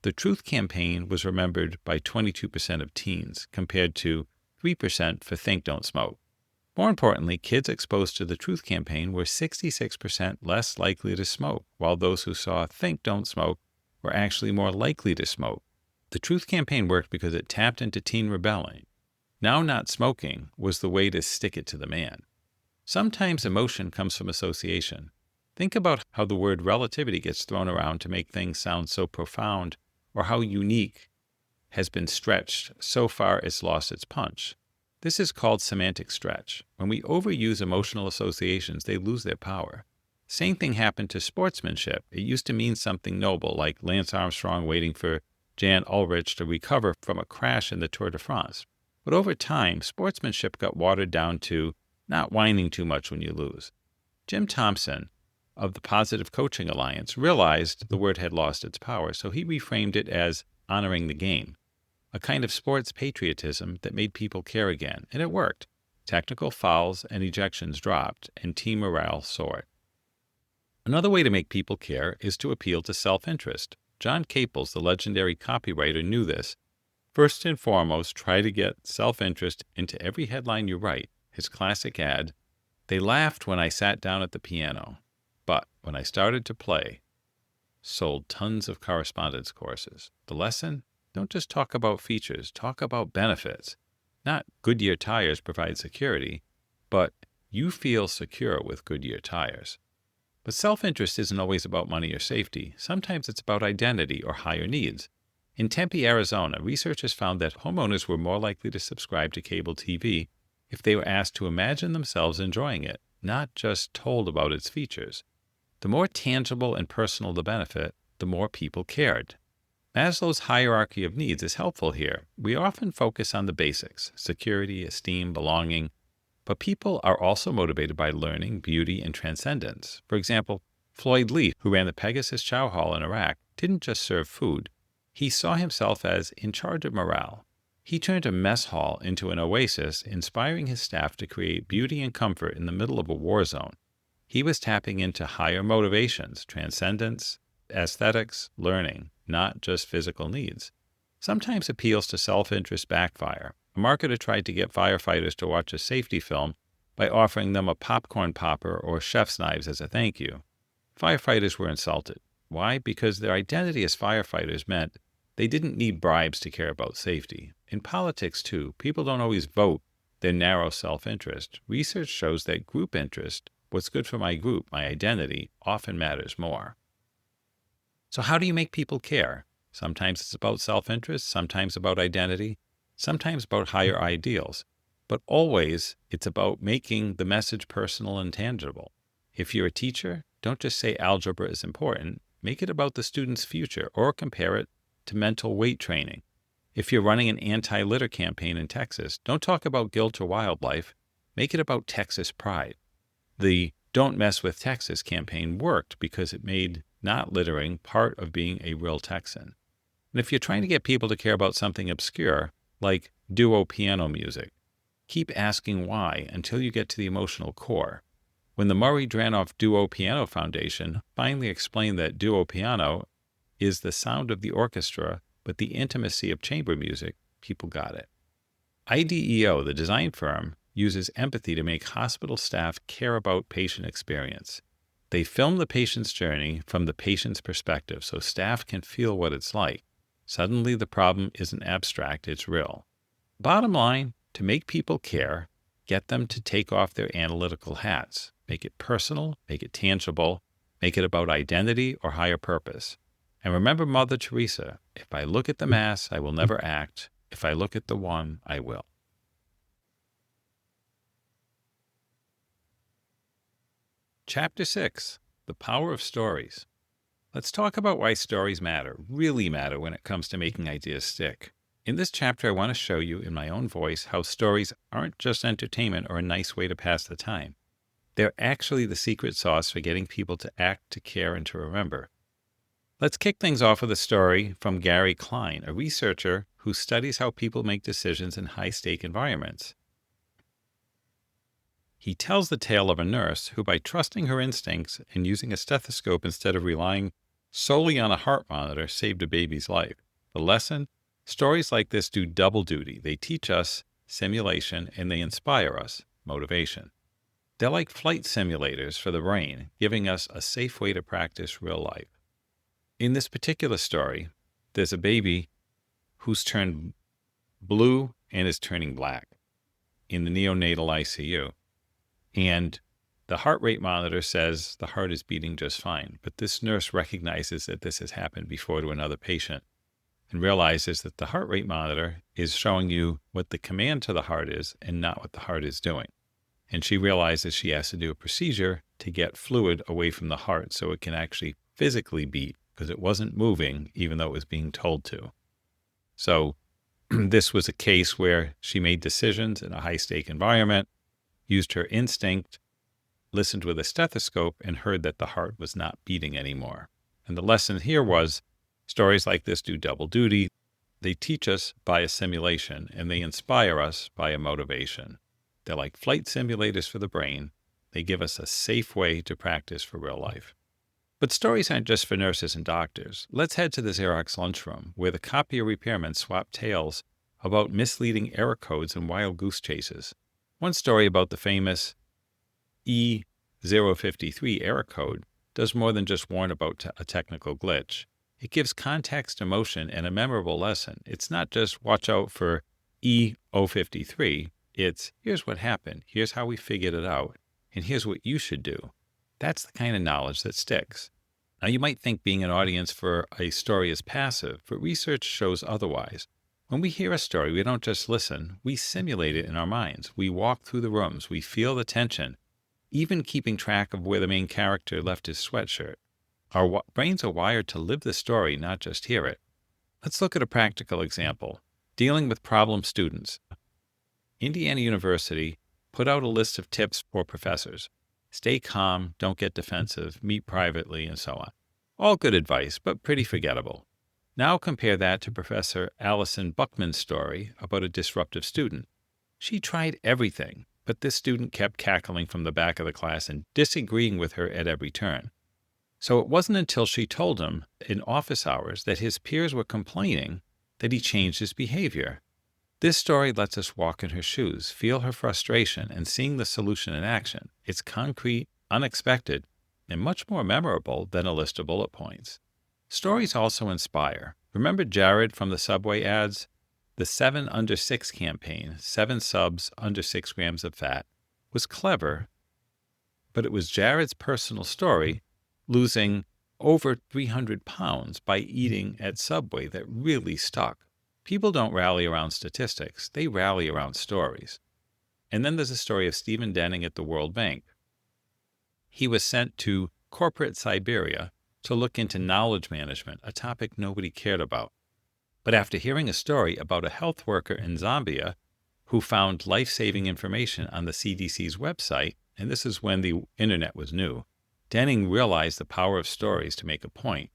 The Truth campaign was remembered by 22% of teens, compared to 3% for Think, Don't Smoke. More importantly, kids exposed to the Truth campaign were 66% less likely to smoke, while those who saw Think, Don't Smoke were actually more likely to smoke. The Truth campaign worked because it tapped into teen rebelling. Now not smoking was the way to stick it to the man. Sometimes emotion comes from association. Think about how the word relativity gets thrown around to make things sound so profound, or how unique has been stretched so far it's lost its punch. This is called semantic stretch. When we overuse emotional associations, they lose their power. Same thing happened to sportsmanship. It used to mean something noble, like Lance Armstrong waiting for Jan Ullrich to recover from a crash in the Tour de France. But over time, sportsmanship got watered down to not whining too much when you lose. Jim Thompson, of the Positive Coaching Alliance, realized the word had lost its power, so he reframed it as honoring the game, a kind of sports patriotism that made people care again, and it worked. Technical fouls and ejections dropped, and team morale soared. Another way to make people care is to appeal to self-interest. John Caples, the legendary copywriter, knew this. First and foremost, try to get self-interest into every headline you write. His classic ad, "They laughed when I sat down at the piano, but when I started to play," sold tons of correspondence courses. The lesson? Don't just talk about features, talk about benefits. Not Goodyear tires provide security, but you feel secure with Goodyear tires. But self-interest isn't always about money or safety. Sometimes it's about identity or higher needs. In Tempe, Arizona, researchers found that homeowners were more likely to subscribe to cable TV if they were asked to imagine themselves enjoying it, not just told about its features. The more tangible and personal the benefit, the more people cared. Maslow's hierarchy of needs is helpful here. We often focus on the basics, security, esteem, belonging, but people are also motivated by learning, beauty, and transcendence. For example, Floyd Lee, who ran the Pegasus Chow Hall in Iraq, didn't just serve food. He saw himself as in charge of morale. He turned a mess hall into an oasis, inspiring his staff to create beauty and comfort in the middle of a war zone. He was tapping into higher motivations, transcendence, aesthetics, learning, not just physical needs. Sometimes appeals to self-interest backfire. A marketer tried to get firefighters to watch a safety film by offering them a popcorn popper or chef's knives as a thank you. Firefighters were insulted. Why? Because their identity as firefighters meant they didn't need bribes to care about safety. In politics, too, people don't always vote their narrow self-interest. Research shows that group interest, what's good for my group, my identity, often matters more. So how do you make people care? Sometimes it's about self-interest, sometimes about identity, sometimes about higher ideals, but always it's about making the message personal and tangible. If you're a teacher, don't just say algebra is important, make it about the student's future or compare it to mental weight training. If you're running an anti-litter campaign in Texas, don't talk about guilt or wildlife, make it about Texas pride. The Don't Mess with Texas campaign worked because it made not littering part of being a real Texan. And if you're trying to get people to care about something obscure, like duo piano music, keep asking why until you get to the emotional core. When the Murray Dranoff Duo Piano Foundation finally explained that duo piano is the sound of the orchestra, but the intimacy of chamber music, people got it. IDEO, the design firm, uses empathy to make hospital staff care about patient experience. They film the patient's journey from the patient's perspective so staff can feel what it's like. Suddenly, the problem isn't abstract, it's real. Bottom line, to make people care, get them to take off their analytical hats. Make it personal, make it tangible, make it about identity or higher purpose. And remember Mother Teresa, if I look at the mass, I will never act. If I look at the one, I will. Chapter 6, The Power of Stories. Let's talk about why stories matter, really matter when it comes to making ideas stick. In this chapter, I want to show you in my own voice how stories aren't just entertainment or a nice way to pass the time. They're actually the secret sauce for getting people to act, to care, and to remember. Let's kick things off with a story from Gary Klein, a researcher who studies how people make decisions in high-stake environments. He tells the tale of a nurse who, by trusting her instincts and using a stethoscope instead of relying solely on a heart monitor, saved a baby's life. The lesson? Stories like this do double duty. They teach us simulation and they inspire us motivation. They're like flight simulators for the brain, giving us a safe way to practice real life. In this particular story, there's a baby who's turned blue and is turning black in the neonatal ICU. And the heart rate monitor says the heart is beating just fine. But this nurse recognizes that this has happened before to another patient and realizes that the heart rate monitor is showing you what the command to the heart is and not what the heart is doing. And she realizes she has to do a procedure to get fluid away from the heart so it can actually physically beat because it wasn't moving even though it was being told to. So this was a case where she made decisions in a high-stake environment, used her instinct, listened with a stethoscope and heard that the heart was not beating anymore. And the lesson here was stories like this do double duty. They teach us by a simulation, and they inspire us by a motivation. They're like flight simulators for the brain. They give us a safe way to practice for real life. But stories aren't just for nurses and doctors. Let's head to the Xerox lunchroom, where the copier repairmen swap tales about misleading error codes and wild goose chases. One story about the famous E053 error code does more than just warn about a technical glitch. It gives context, emotion, and a memorable lesson. It's not just watch out for E053. It's here's what happened, here's how we figured it out, and here's what you should do. That's the kind of knowledge that sticks. Now, you might think being an audience for a story is passive, but research shows otherwise. When we hear a story, we don't just listen, we simulate it in our minds. We walk through the rooms, we feel the tension, even keeping track of where the main character left his sweatshirt. Our brains are wired to live the story, not just hear it. Let's look at a practical example. Dealing with problem students. Indiana University put out a list of tips for professors. Stay calm, don't get defensive, meet privately, and so on. All good advice, but pretty forgettable. Now compare that to Professor Allison Buckman's story about a disruptive student. She tried everything, but this student kept cackling from the back of the class and disagreeing with her at every turn. So it wasn't until she told him in office hours that his peers were complaining that he changed his behavior. This story lets us walk in her shoes, feel her frustration, and seeing the solution in action. It's concrete, unexpected, and much more memorable than a list of bullet points. Stories also inspire. Remember Jared from the Subway ads? The 7 Under 6 campaign, 7 subs under 6 grams of fat, was clever, but it was Jared's personal story, losing over 300 pounds by eating at Subway, that really stuck. People don't rally around statistics. They rally around stories. And then there's a story of Stephen Denning at the World Bank. He was sent to corporate Siberia to look into knowledge management, a topic nobody cared about. But after hearing a story about a health worker in Zambia who found life-saving information on the CDC's website, and this is when the internet was new, Denning realized the power of stories to make a point.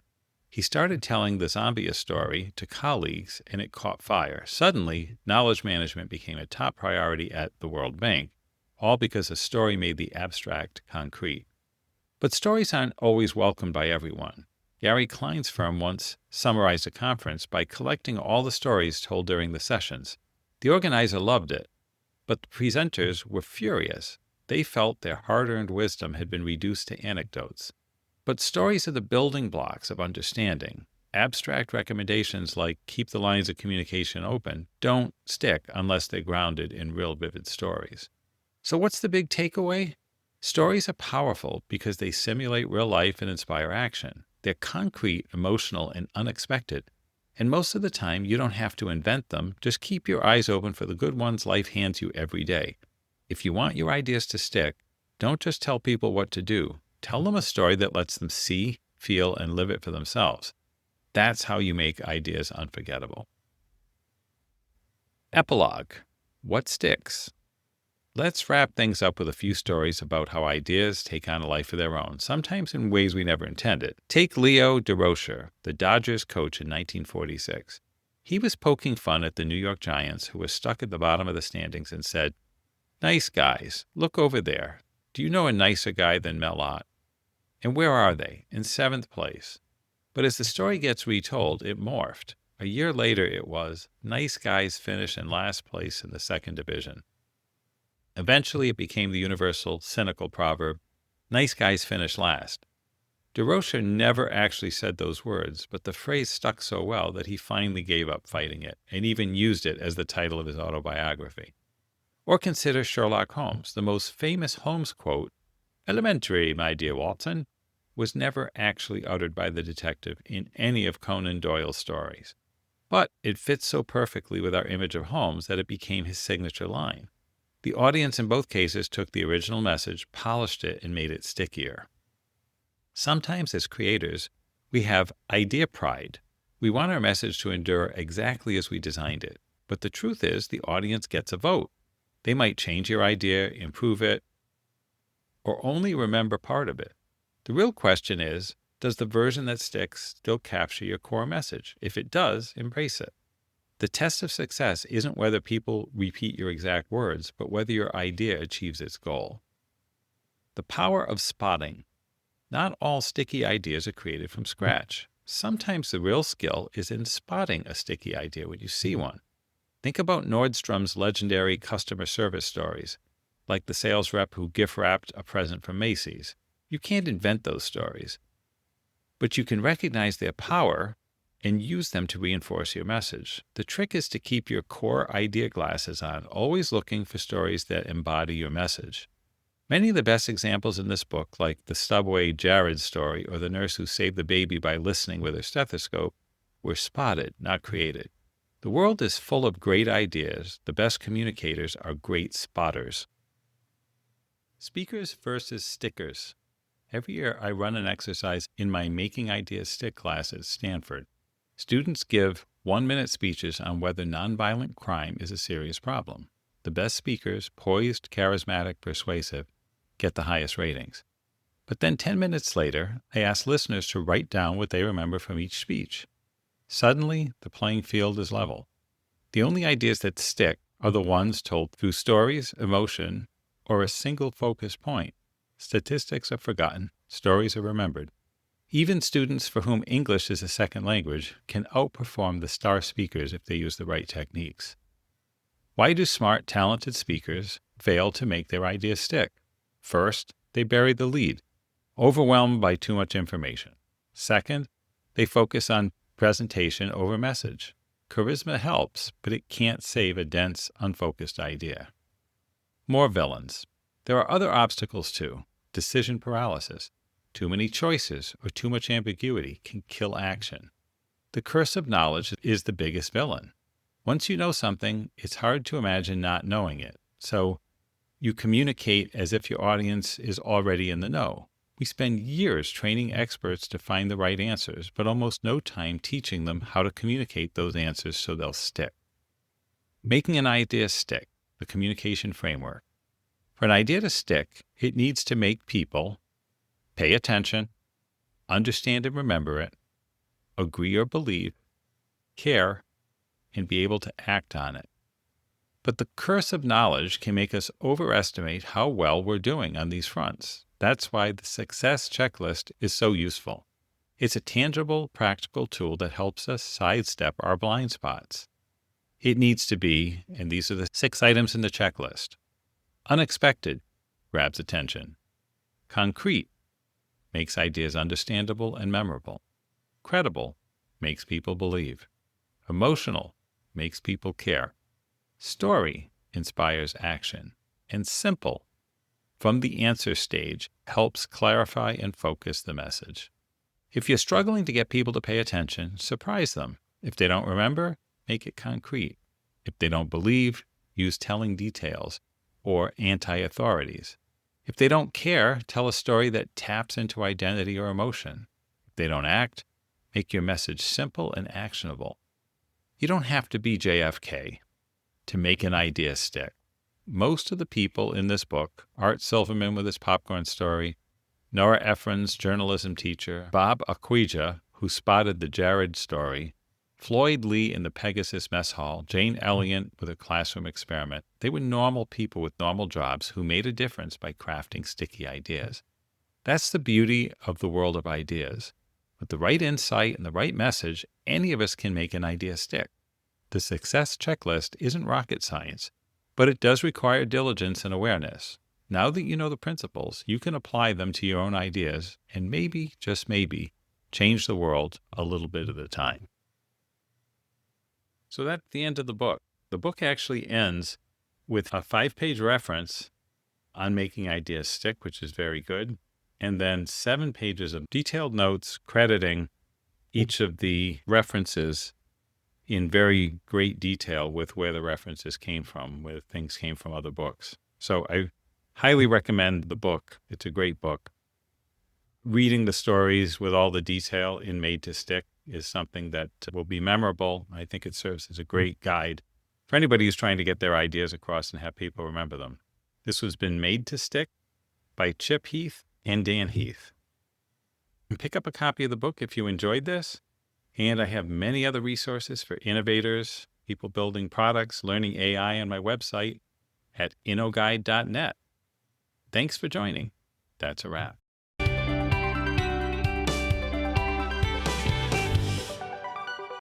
He started telling the Zambia story to colleagues, and it caught fire. Suddenly, knowledge management became a top priority at the World Bank, all because a story made the abstract concrete. But stories aren't always welcomed by everyone. Gary Klein's firm once summarized a conference by collecting all the stories told during the sessions. The organizer loved it, but the presenters were furious. They felt their hard-earned wisdom had been reduced to anecdotes. But stories are the building blocks of understanding. Abstract recommendations like keep the lines of communication open don't stick unless they're grounded in real vivid stories. So what's the big takeaway? Stories are powerful because they simulate real life and inspire action. They're concrete, emotional, and unexpected. And most of the time, you don't have to invent them. Just keep your eyes open for the good ones life hands you every day. If you want your ideas to stick, don't just tell people what to do. Tell them a story that lets them see, feel, and live it for themselves. That's how you make ideas unforgettable. Epilogue. What sticks? Let's wrap things up with a few stories about how ideas take on a life of their own, sometimes in ways we never intended. Take Leo Durocher, the Dodgers coach in 1946. He was poking fun at the New York Giants, who were stuck at the bottom of the standings, and said, "Nice guys, look over there. Do you know a nicer guy than Mel Ott?" And where are they? In 7th place. But as the story gets retold, it morphed. A year later, it was, nice guys finish in last place in the 2nd division. Eventually, it became the universal cynical proverb, nice guys finish last. Durocher never actually said those words, but the phrase stuck so well that he finally gave up fighting it and even used it as the title of his autobiography. Or consider Sherlock Holmes. The most famous Holmes quote, "Elementary, my dear Watson," was never actually uttered by the detective in any of Conan Doyle's stories. But it fits so perfectly with our image of Holmes that it became his signature line. The audience in both cases took the original message, polished it, and made it stickier. Sometimes as creators, we have idea pride. We want our message to endure exactly as we designed it. But the truth is, the audience gets a vote. They might change your idea, improve it, or only remember part of it. The real question is, does the version that sticks still capture your core message? If it does, embrace it. The test of success isn't whether people repeat your exact words, but whether your idea achieves its goal. The power of spotting. Not all sticky ideas are created from scratch. Sometimes the real skill is in spotting a sticky idea when you see one. Think about Nordstrom's legendary customer service stories, like the sales rep who gift-wrapped a present from Macy's. You can't invent those stories, but you can recognize their power and use them to reinforce your message. The trick is to keep your core idea glasses on, always looking for stories that embody your message. Many of the best examples in this book, like the Subway Jared story or the nurse who saved the baby by listening with her stethoscope, were spotted, not created. The world is full of great ideas. The best communicators are great spotters. Speakers versus stickers. Every year I run an exercise in my Making Ideas Stick class at Stanford. Students give 1-minute speeches on whether nonviolent crime is a serious problem. The best speakers, poised, charismatic, persuasive, get the highest ratings. But then 10 minutes later, I ask listeners to write down what they remember from each speech. Suddenly, the playing field is level. The only ideas that stick are the ones told through stories, emotion, or a single focus point. Statistics are forgotten, stories are remembered. Even students for whom English is a second language can outperform the star speakers if they use the right techniques. Why do smart, talented speakers fail to make their ideas stick? First, they bury the lead, overwhelmed by too much information. Second, they focus on presentation over message. Charisma helps, but it can't save a dense, unfocused idea. More villains. There are other obstacles too. Decision paralysis. Too many choices or too much ambiguity can kill action. The curse of knowledge is the biggest villain. Once you know something, it's hard to imagine not knowing it. So you communicate as if your audience is already in the know. We spend years training experts to find the right answers, but almost no time teaching them how to communicate those answers so they'll stick. Making an idea stick, the communication framework. For an idea to stick, it needs to make people pay attention, understand and remember it, agree or believe, care, and be able to act on it. But the curse of knowledge can make us overestimate how well we're doing on these fronts. That's why the success checklist is so useful. It's a tangible, practical tool that helps us sidestep our blind spots. It needs to be, and these are the 6 items in the checklist. Unexpected, grabs attention. Concrete, makes ideas understandable and memorable. Credible, makes people believe. Emotional, makes people care. Story, inspires action. And simple, from the answer stage, helps clarify and focus the message. If you're struggling to get people to pay attention, surprise them. If they don't remember, make it concrete. If they don't believe, use telling details or anti-authorities. If they don't care, tell a story that taps into identity or emotion. If they don't act, make your message simple and actionable. You don't have to be JFK to make an idea stick. Most of the people in this book, Art Silverman with his popcorn story, Nora Ephron's journalism teacher, Bob Aquija, who spotted the Jared story, Floyd Lee in the Pegasus mess hall, Jane Elliott with a classroom experiment, they were normal people with normal jobs who made a difference by crafting sticky ideas. That's the beauty of the world of ideas. With the right insight and the right message, any of us can make an idea stick. The success checklist isn't rocket science, but it does require diligence and awareness. Now that you know the principles, you can apply them to your own ideas and maybe, just maybe, change the world a little bit at a time. So that's the end of the book. The book actually ends with a 5-page reference on making ideas stick, which is very good, and then 7 pages of detailed notes crediting each of the references in very great detail with where the references came from, where things came from other books. So I highly recommend the book. It's a great book. Reading the stories with all the detail in Made to Stick is something that will be memorable. I think it serves as a great guide for anybody who's trying to get their ideas across and have people remember them. This has been Made to Stick by Chip Heath and Dan Heath. And pick up a copy of the book if you enjoyed this. And I have many other resources for innovators, people building products, learning AI on my website at InnoGuide.net. Thanks for joining. That's a wrap.